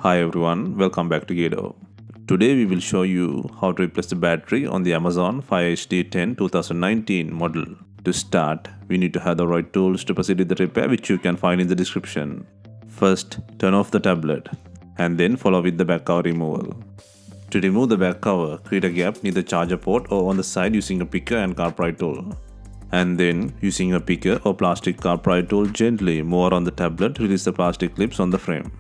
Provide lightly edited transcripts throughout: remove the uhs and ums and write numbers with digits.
Hi everyone, welcome back to Gado. Today we will show you how to replace the battery on the Amazon Fire HD 10 2019 model. To start, we need to have the right tools to proceed with the repair, which you can find in the description. First, turn off the tablet and then follow with the back cover removal. To remove the back cover, create a gap near the charger port or on the side using a picker and car pry tool. And then, using a picker or plastic car pry tool, gently move around the tablet to release the plastic clips on the frame.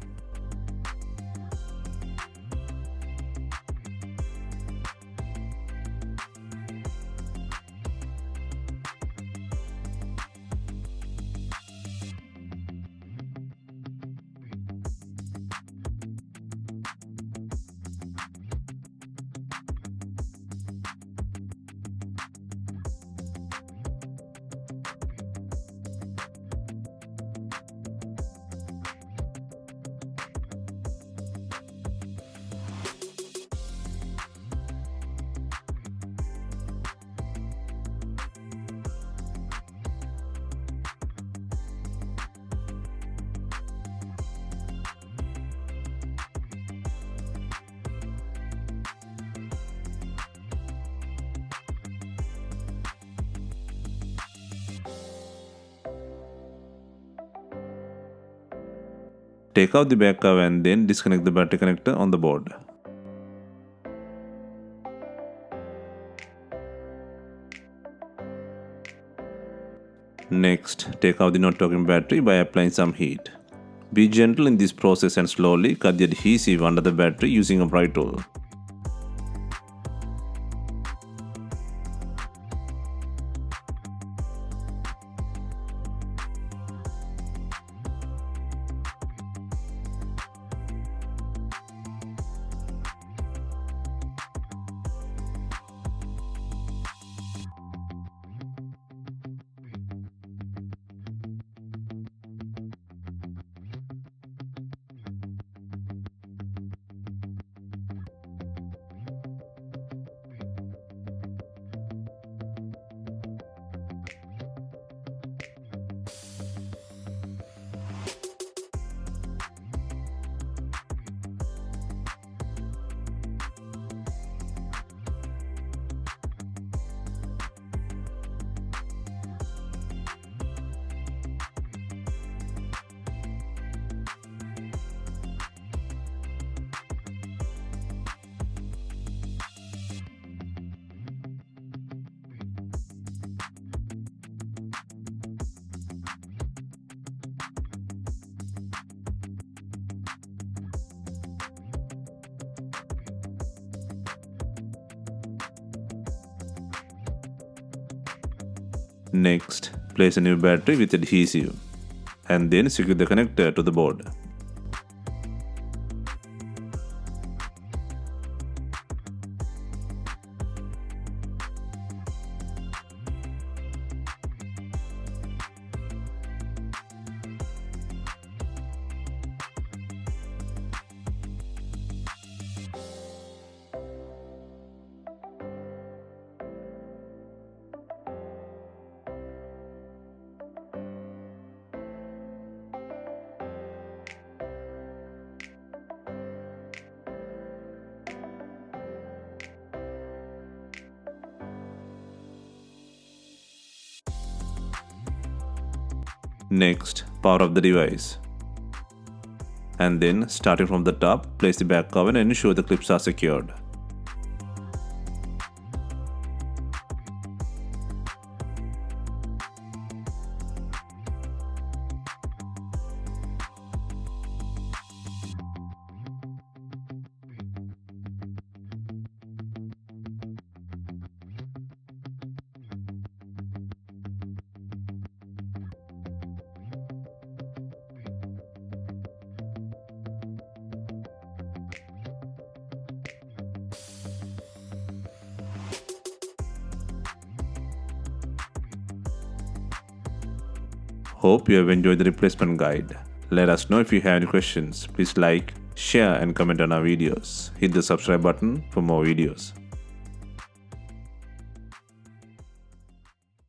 Take out the back cover and then disconnect the battery connector on the board. Next, take out the not working battery by applying some heat. Be gentle in this process and slowly cut the adhesive under the battery using a pry tool. Next, place a new battery with adhesive and then secure the connector to the board. Next, power off the device. And then, starting from the top, place the back cover and ensure the clips are secured. Hope you have enjoyed the replacement guide. Let us know if you have any questions. Please like, share and comment on our videos. Hit the subscribe button for more videos.